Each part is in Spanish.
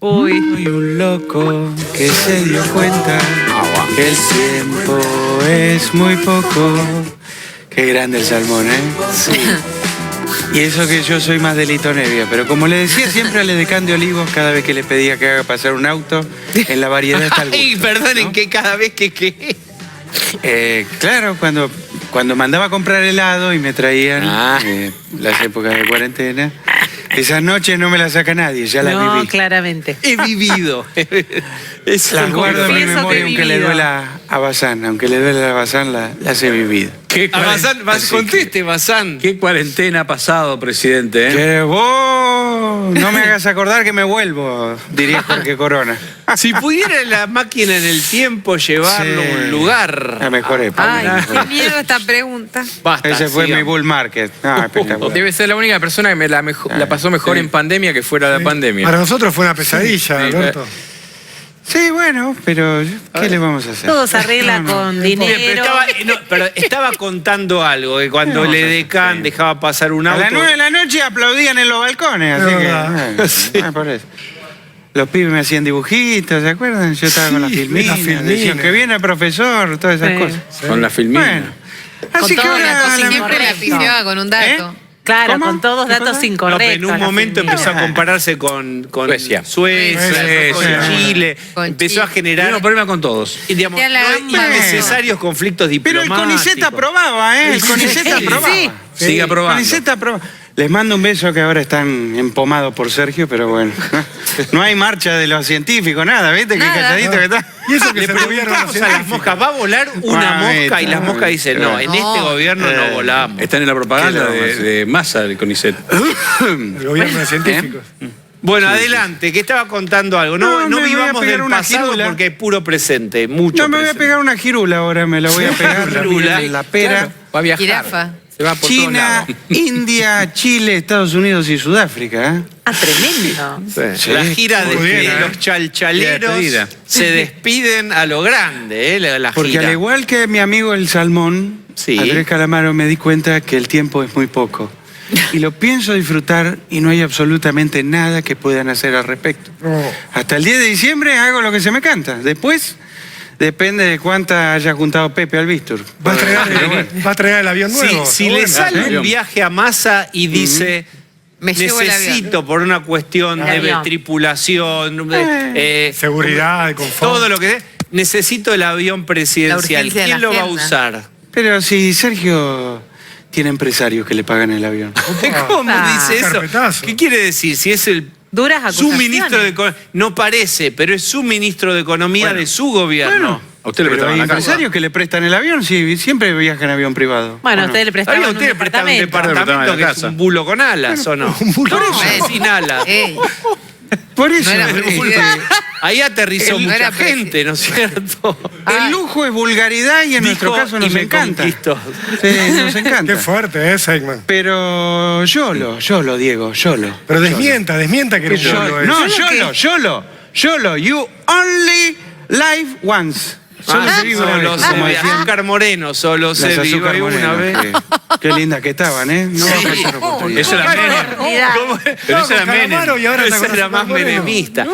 Uy. Soy un loco que se dio cuenta que el tiempo es muy poco. Qué grande el salmón, ¿eh? Sí. Y eso que yo soy más de Lito Nevia, pero como le decía siempre al edecán de Olivos cada vez que le pedía que haga pasar un auto, en la variedad está el gusto. Ay, perdonen, ¿no? que cada vez que... Claro, cuando mandaba a comprar helado y me traían las épocas de cuarentena, esas noches no me las saca nadie, ya las No, viví. claramente. He vivido. Eso Las guardo en mi Confieso que memoria, he aunque le vivido. duela a Bazán, aunque le duela a Bazán, las he vivido. A Bazán, conteste, Bazán. ¿Qué cuarentena ha pasado, presidente? Que vos no me hagas acordar que me vuelvo, diría Jorge Corona. Si pudiera la máquina en el tiempo llevarlo Sí. a un lugar. La mejor época. Ay, qué miedo esta pregunta. Basta, Ese fue mi sigamos. bull market. Ah, espectacular. Debe ser la única persona que me la pasó mejor en pandemia que fuera la pandemia. Para nosotros fue una pesadilla, Alberto. Sí, bueno, pero ¿qué le vamos a hacer? Todo se arregla con Bien, dinero. pero estaba contando algo, que cuando el edecán dejaba pasar un A auto... las 9 de la noche aplaudían en los balcones, así Es que... verdad. Por eso. Los pibes me hacían dibujitos, ¿se acuerdan? Yo estaba con las filminas, decían que viene el profesor, todas esas Sí. cosas. Con la filmina. Bueno, así que Todo ahora datos la siempre la mujer- pifiaba con un dato. Claro, ¿Cómo? con todos ¿Qué datos cosa? No, incorrectos. pero en un la momento filmina. empezó a compararse con Suecia. Suecia, con Chile, Con empezó Chile. a generar Tuvimos problema con todos. digamos, Ya la no gamba. innecesarios conflictos Pero el diplomáticos. CONICET aprobaba, ¿eh? El CONICET aprobaba. Sí. Sigue aprobando. CONICET aprobaba. Les mando un beso que ahora están empomados por Sergio, pero bueno. No hay marcha de los científicos, nada, ¿viste? Qué Nada. calladito que está. Y eso que Le se lo vieron preguntamos los a las científicos. moscas, ¿va a volar una mosca? Y las moscas dicen, no, en este gobierno no volamos. Están en la propaganda ¿Qué le vamos a de Massa del CONICET. El gobierno de científicos. Bueno, adelante, que estaba contando algo. No, No me voy a vivamos pegar del una pasado girula. porque es puro presente, mucho No, me voy a presente. pegar una girula ahora, me la voy a pegar. Girula. La pera. Claro, va a viajar. Jirafa. Se va por todos China, lados. India, Chile, Estados Unidos y Sudáfrica. ¿eh? Ah, tremendo. Sí. La gira de Muy bien, que ¿eh? los chalchaleros Despedida. se despiden a lo grande, la Porque gira. al igual que mi amigo el salmón, Sí. Andrés Calamaro, me di cuenta que el tiempo es muy poco. Y lo pienso disfrutar y no hay absolutamente nada que puedan hacer al respecto. No. Hasta el 10 de diciembre hago lo que se me canta. Después depende de cuánta haya juntado Pepe al Bistur. Va a traer el avión nuevo. Si está le bueno. sale un viaje a Massa y dice, Me llevo el avión. necesito por una cuestión de avión. tripulación, Seguridad, confort. todo lo que sea, necesito el avión presidencial. urgencia de ¿Quién la lo va a agenda. usar? Pero si Sergio tiene empresarios que le pagan el avión. ¿Cómo Ah, dice eso? carpetazo. ¿Qué quiere decir? Si es el Duras su acusaciones. ministro de Economía, no parece, pero es su ministro de Economía de su gobierno. A usted le Pero hay prestaban la casa. empresarios que le prestan el avión, sí, siempre viajan en avión privado. Bueno, ¿o no? ustedes le Está prestaban bien, un usted le presta un departamento que la es casa. un bulo con alas, ¿o no? Un bulo. Por eso, sin alas. Ey, Por eso. no era Pero presidente. ahí aterrizó No mucha era gente, ¿no es cierto? El lujo es vulgaridad y en nuestro Dijo, caso nos y me encanta. conquistó. Sí, nos encanta. Qué fuerte, Seigman. Pero Yolo, Diego, Yolo. Pero desmienta que era un pueblo No, Yolo, you only live once. Solo se vive una Solo vez, se como vive. decían Azúcar Moreno, solo las se vive azúcar una morenas, vez. Qué lindas que estaban, ¿eh? No va a pasar oportunidad. Eso era Menem. ¿Cómo? Pero esa era con Calamaro Menem. y ahora está Esa con era Azúcar más Moreno. menemista. Sí,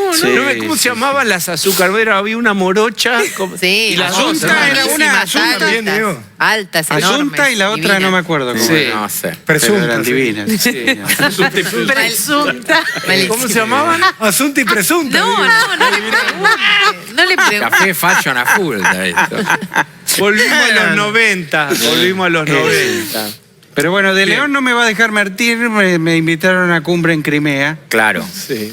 ¿Cómo se sí, llamaban las azúcar morenas? Había una morocha. Sí, y la Asunta otra. era una, Asunta también, Diego. Altas, enormes. Asunta y la otra no me acuerdo cómo Sí. era. No sé. Pero Presunta. eran sí. divinas. Presunta. ¿Cómo se llamaban? Asunta y presunta. No, digo. no le pregunte. No le pregunte. Café fashion a full. está esto. Volvimos a los 90. Volvimos a los 90. Pero bueno, de León no me va a dejar mentir, me invitaron a cumbre en Crimea. Claro. Sí.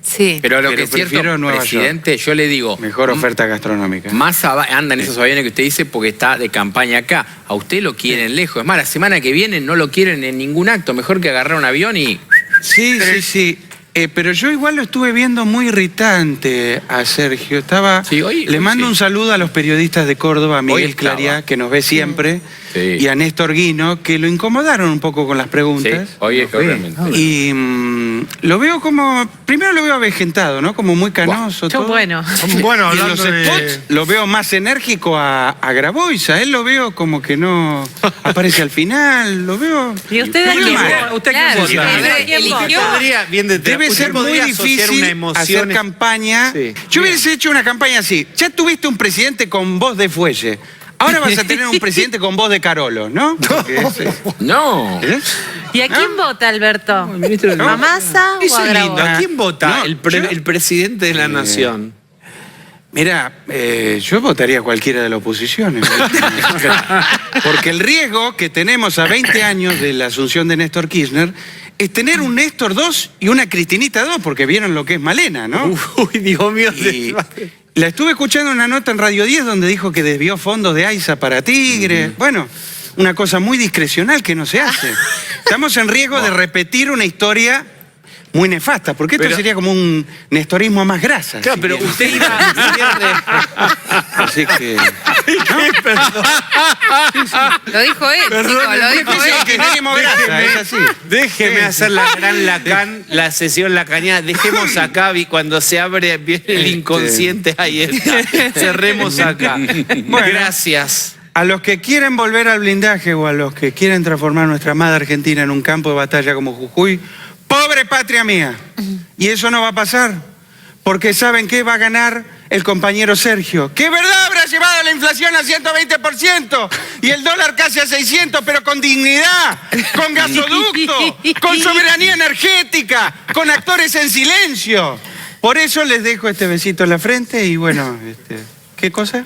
Sí. Pero lo Pero que es cierto, prefiero Nueva presidente, yo le digo, Mejor oferta gastronómica. Massa anda en esos aviones que usted dice porque está de campaña acá. A usted lo quieren lejos. Es más, la semana que viene no lo quieren en ningún acto. Mejor que agarrar un avión y... Sí, sí, sí. Pero yo igual lo estuve viendo muy irritante a Sergio. Sí, hoy Le mando sí. un saludo a los periodistas de Córdoba, a Miguel estaba. Clariá, que nos ve siempre, Sí. y a Néstor Guino, que lo incomodaron un poco con las Sí, preguntas. hoy es realmente. Y lo veo como, primero lo veo avejentado, ¿no? Como muy canoso. Yo, todo. bueno. Bueno, Y en los hablando de... spots lo veo más enérgico a Grabois. A él lo veo como que no aparece al final. Lo veo. ¿Y usted lo a veo quién mal. vota? ¿Usted Claro, quién sí, vota? él eligió. Debe ser muy difícil hacer campaña. Sí. Yo hubiese hecho una campaña así. Ya tuviste un presidente con voz de fuelle. Ahora vas a tener un presidente con voz de Carolo, ¿no? Porque No. ¿eh? ¿Y a quién vota, Alberto? ¿A Massa o Eso a es lindo. Grabois? ¿A quién vota No, el yo- presidente de la nación? Mira, yo votaría a cualquiera de la oposición. Porque el riesgo que tenemos a 20 años de la asunción de Néstor Kirchner es tener un Néstor 2 y una Cristinita 2, porque vieron lo que es Malena, ¿no? Uy, Dios mío. Y la estuve escuchando en una nota en Radio 10 donde dijo que desvió fondos de AISA para Tigre. Bueno, una cosa muy discrecional que no se hace. Estamos en riesgo de repetir una historia muy nefasta, porque esto Pero- sería como un nestorismo a más grasa. Claro, si pero quieren. usted iba a Así que... Lo dijo él, chicos, lo dijo Es el él. kirchnerismo grasa, es así. Déjeme hacer la gran Lacan, la sesión lacaniana. Dejemos acá, cuando se abre viene el inconsciente, ahí está. Cerremos acá. Bueno. Gracias. A los que quieren volver al blindaje o a los que quieren transformar nuestra amada Argentina en un campo de batalla como Jujuy, pobre patria mía. Y eso no va a pasar, porque ¿saben qué? Va a ganar el compañero Sergio. Que verdad habrá llevado la inflación a 120% y el dólar casi a 600, pero con dignidad, con gasoducto, con soberanía energética, con actores en silencio. Por eso les dejo este besito en la frente y bueno, ¿qué cosa?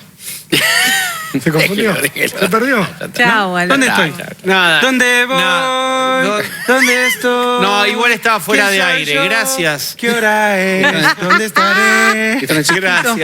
¿Se confundió? ¿Se perdió? Chao, Alberto. ¿Dónde estoy? Nada. ¿Dónde voy? No, ¿Dónde estoy? No, igual estaba fuera ¿Quién de soy aire. yo? Gracias. ¿Qué hora es? ¿Dónde estaré? Gracias.